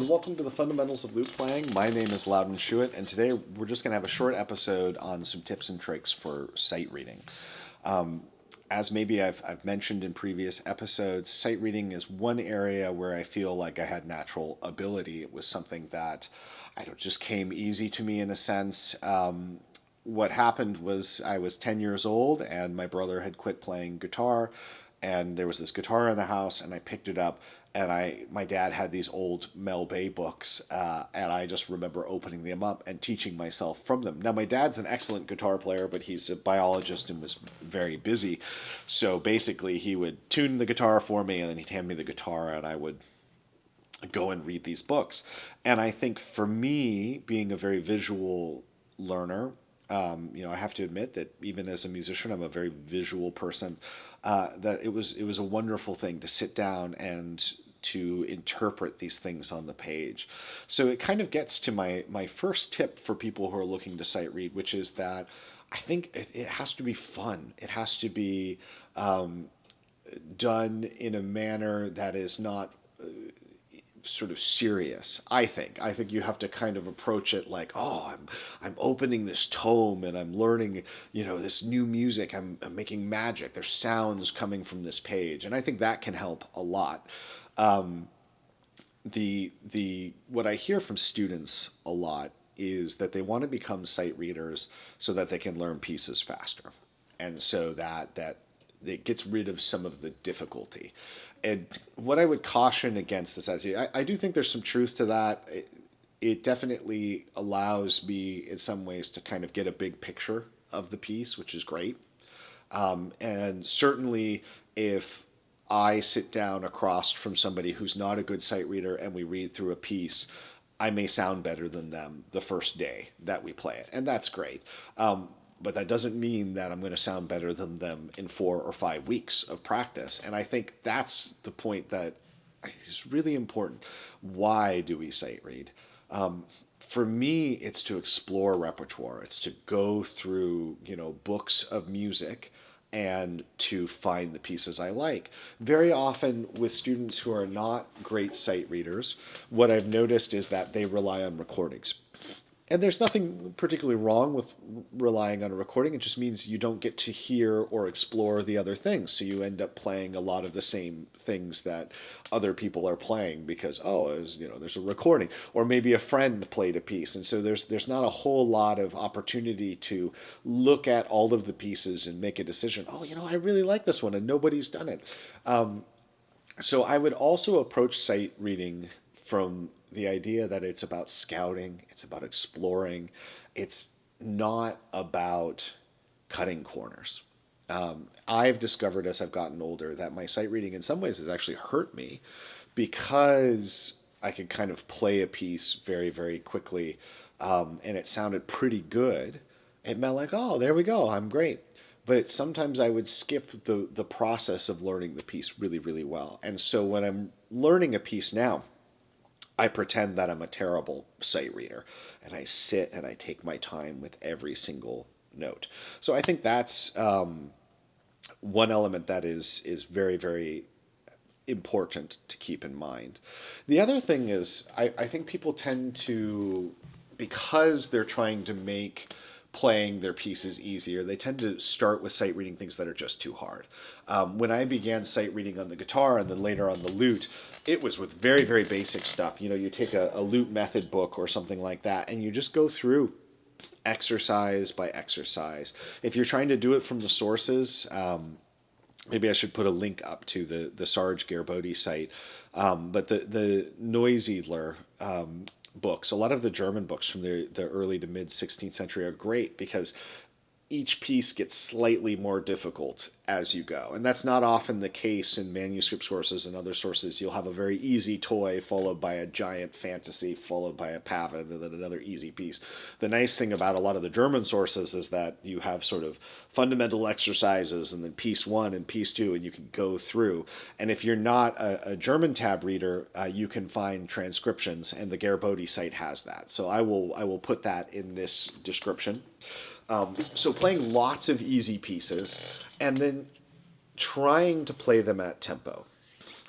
welcome to the Fundamentals of Lute Playing. My name is Laudon Schuett, and today we're just going to have a short episode on some tips and tricks for sight reading. As maybe I've mentioned in previous episodes, sight reading is one area where I feel like I had natural ability. It was something that just came easy to me in a sense. What happened was I was 10 years old and my brother had quit playing guitar, and there was this guitar in the house, and I picked it up, and my dad had these old Mel Bay books, and I just remember opening them up and teaching myself from them. Now, my dad's an excellent guitar player, but he's a biologist and was very busy, so basically he would tune the guitar for me, and then he'd hand me the guitar, and I would go and read these books. And I think for me, being a very visual learner, I have to admit that even as a musician, I'm a very visual person. That it was a wonderful thing to sit down and to interpret these things on the page. So it kind of gets to my first tip for people who are looking to sight read, which is that I think it has to be fun. It has to be done in a manner that is not sort of serious. I think you have to kind of approach it like, oh, I'm opening this tome and I'm learning, this new music. I'm making magic. There's sounds coming from this page, and I think that can help a lot. What I hear from students a lot is that they want to become sight readers so that they can learn pieces faster, and so that it gets rid of some of the difficulty. And what I would caution against this attitude, I do think there's some truth to that. It definitely allows me in some ways to kind of get a big picture of the piece, which is great. And certainly if I sit down across from somebody who's not a good sight reader and we read through a piece, I may sound better than them the first day that we play it. And that's great. But that doesn't mean that I'm going to sound better than them in 4 or 5 weeks of practice. And I think that's the point that is really important. Why do we sight read? For me, it's to explore repertoire. It's to go through, books of music and to find the pieces I like. Very often with students who are not great sight readers, what I've noticed is that they rely on recordings. And there's nothing particularly wrong with relying on a recording. It just means you don't get to hear or explore the other things. So you end up playing a lot of the same things that other people are playing because, there's a recording. Or maybe a friend played a piece. And so there's not a whole lot of opportunity to look at all of the pieces and make a decision. I really like this one and nobody's done it. So I would also approach sight reading from the idea that it's about scouting, it's about exploring, it's not about cutting corners. I've discovered as I've gotten older that my sight reading in some ways has actually hurt me because I could kind of play a piece very, very quickly, and it sounded pretty good. It meant like, oh, there we go, I'm great. But sometimes I would skip the process of learning the piece really, really well. And so when I'm learning a piece now, I pretend that I'm a terrible sight reader, and I sit and I take my time with every single note. So I think that's one element that is very, very important to keep in mind. The other thing is I think people tend to, because they're trying to make playing their pieces easier, they tend to start with sight reading things that are just too hard. When I began sight reading on the guitar and then later on the lute, it was with very, very basic stuff. You take a lute method book or something like that, and you just go through exercise by exercise. If you're trying to do it from the sources, maybe I should put a link up to the Sarge Garibaldi site, but the Neusiedler books, a lot of the German books from the early to mid 16th century are great because each piece gets slightly more difficult as you go. And that's not often the case in manuscript sources and other sources. You'll have a very easy toy followed by a giant fantasy, followed by a pavin, and then another easy piece. The nice thing about a lot of the German sources is that you have sort of fundamental exercises and then piece 1 and piece 2, and you can go through. And if you're not a German tab reader, you can find transcriptions, and the Garibaldi site has that. So I will put that in this description. So playing lots of easy pieces and then trying to play them at tempo.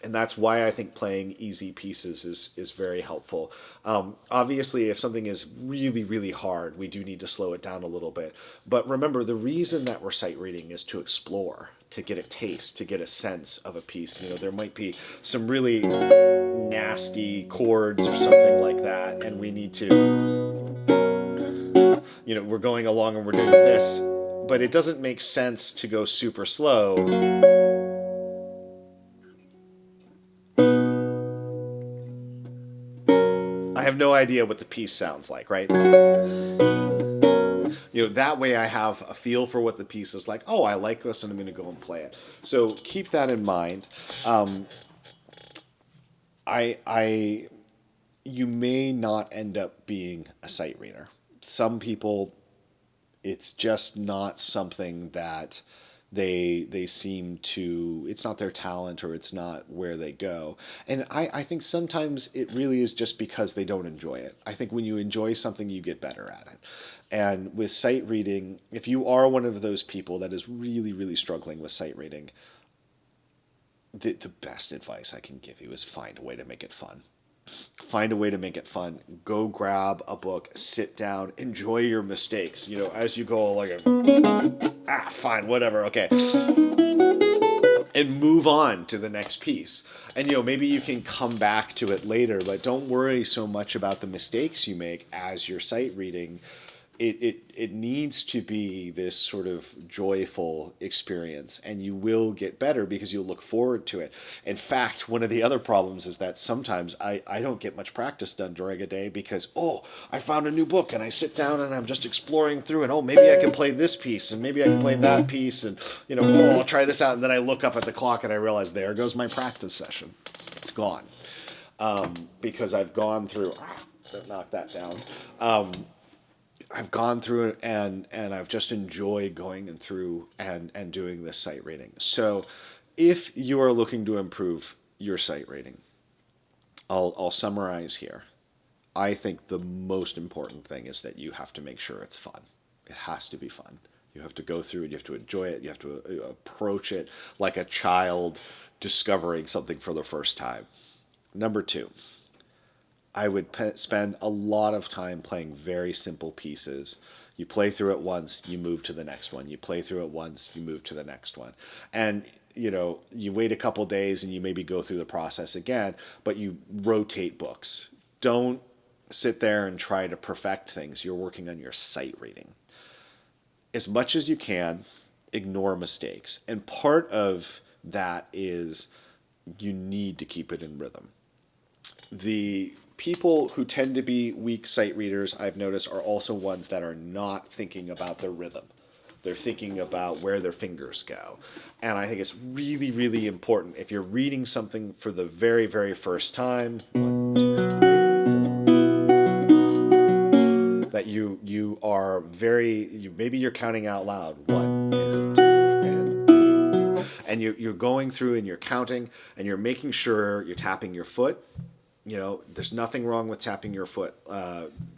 And that's why I think playing easy pieces is very helpful. Obviously, if something is really, really hard, we do need to slow it down a little bit. But remember, the reason that we're sight reading is to explore, to get a taste, to get a sense of a piece. You know, there might be some really nasty chords or something like that, and we need to, you know, we're going along and we're doing this, but it doesn't make sense to go super slow. I have no idea what the piece sounds like, right? You know, that way I have a feel for what the piece is like. Oh, I like this, and I'm going to go and play it. So keep that in mind. You may not end up being a sight reader. Some people, it's just not something that they seem to, it's not their talent, or it's not where they go. And I think sometimes it really is just because they don't enjoy it. I think when you enjoy something, you get better at it. And with sight reading, if you are one of those people that is really, really struggling with sight reading, the best advice I can give you is find a way to make it fun. Find a way to make it fun. Go grab a book, sit down, enjoy your mistakes. You know, as you go, like, fine, whatever, okay, and move on to the next piece. And you know, maybe you can come back to it later, but don't worry so much about the mistakes you make as you're sight reading. It needs to be this sort of joyful experience, and you will get better because you'll look forward to it. In fact, one of the other problems is that sometimes I don't get much practice done during a day because, oh, I found a new book and I sit down and I'm just exploring through, and oh, maybe I can play this piece and maybe I can play that piece, and you know, oh, I'll try this out, and then I look up at the clock and I realize there goes my practice session. It's gone. Because I've gone through, knock that down. I've gone through it, and I've just enjoyed going and through and doing this sight reading. So if you are looking to improve your sight reading, I'll summarize here. I think the most important thing is that you have to make sure it's fun. It has to be fun. You have to go through it. You have to enjoy it. You have to approach it like a child discovering something for the first time. Number two, I would spend a lot of time playing very simple pieces. You play through it once, you move to the next one. You play through it once, you move to the next one. And you know, you wait a couple days and you maybe go through the process again, but you rotate books. Don't sit there and try to perfect things. You're working on your sight reading. As much as you can, ignore mistakes. And part of that is you need to keep it in rhythm. The people who tend to be weak sight readers, I've noticed, are also ones that are not thinking about their rhythm. They're thinking about where their fingers go. And I think it's really, really important if you're reading something for the very, very first time, that you are maybe you're counting out loud, 1 and 2 and 3, and you're going through and you're counting and you're making sure you're tapping your foot. You know, there's nothing wrong with tapping your foot.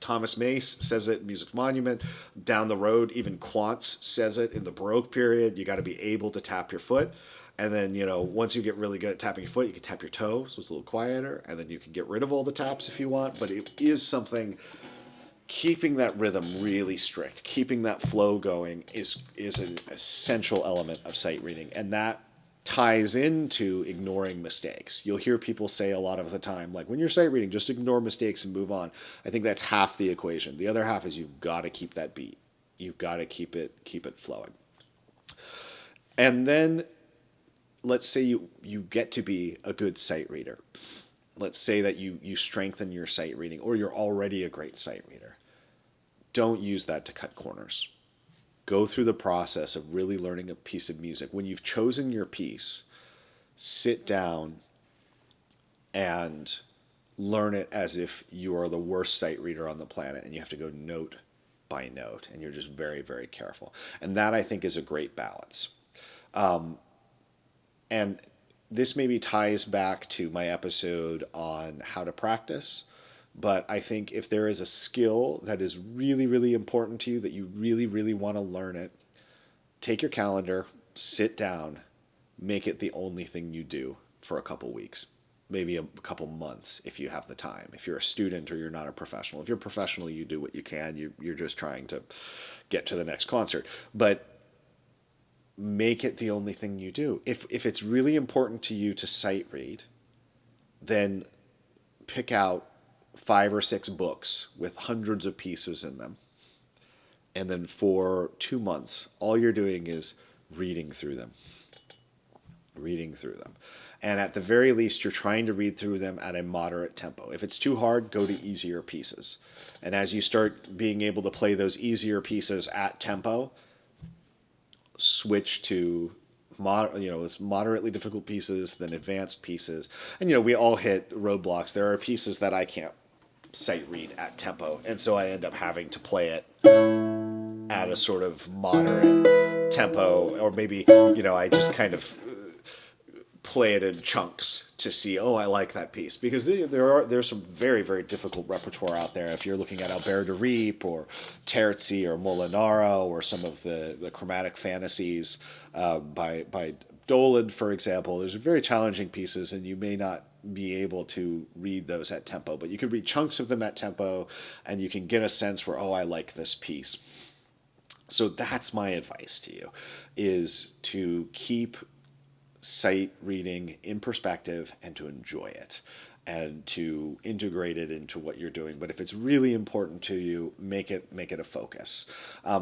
Thomas Mace says it in Music Monument. Down the road, even Quantz says it in the Baroque period. You got to be able to tap your foot. And then, you know, once you get really good at tapping your foot, you can tap your toe, so it's a little quieter. And then you can get rid of all the taps if you want. But it is something, keeping that rhythm really strict, keeping that flow going is an essential element of sight reading. And that ties into ignoring mistakes. You'll hear people say a lot of the time, like, when you're sight reading, just ignore mistakes and move on. I think that's half the equation. The other half is you've got to keep that beat. You've got to keep it flowing. And then let's say you get to be a good sight reader. Let's say that you strengthen your sight reading, or you're already a great sight reader. Don't use that to cut corners. Go through the process of really learning a piece of music. When you've chosen your piece, sit down and learn it as if you are the worst sight reader on the planet, and you have to go note by note, and you're just very, very careful. And that, I think, is a great balance. And this maybe ties back to my episode on how to practice. But I think if there is a skill that is really, really important to you, that you really, really want to learn it, take your calendar, sit down, make it the only thing you do for a couple weeks, maybe a couple months if you have the time. If you're a student or you're not a professional. If you're a professional, you do what you can. You're just trying to get to the next concert. But make it the only thing you do. If it's really important to you to sight read, then pick out 5 or 6 books with hundreds of pieces in them. And then for 2 months, all you're doing is reading through them. Reading through them. And at the very least, you're trying to read through them at a moderate tempo. If it's too hard, go to easier pieces. And as you start being able to play those easier pieces at tempo, switch to it's moderately difficult pieces, then advanced pieces. And we all hit roadblocks. There are pieces that I can't sight read at tempo, and so I end up having to play it at a sort of moderate tempo, or maybe I just kind of play it in chunks to see, I like that piece, because there's some very, very difficult repertoire out there. If you're looking at Albert de Riep or Terzi or Molinaro or some of the chromatic fantasies by Dolan, for example, there's very challenging pieces, and you may not be able to read those at tempo, but you can read chunks of them at tempo, and you can get a sense where, I like this piece. So that's my advice to you, is to keep sight reading in perspective and to enjoy it and to integrate it into what you're doing. But if it's really important to you, make it a focus.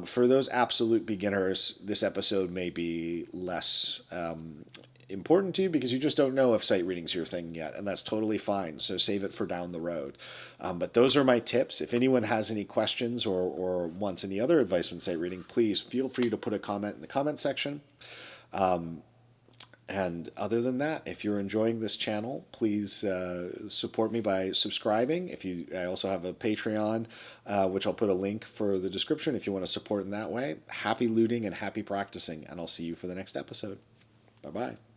For those absolute beginners, this episode may be less important to you because you just don't know if sight reading's your thing yet, and that's totally fine. So save it for down the road. But those are my tips. If anyone has any questions or wants any other advice on sight reading, please feel free to put a comment in the comment section. And other than that, if you're enjoying this channel, please support me by subscribing. I also have a Patreon, which I'll put a link for the description if you want to support in that way. Happy looting and happy practicing, and I'll see you for the next episode. Bye-bye.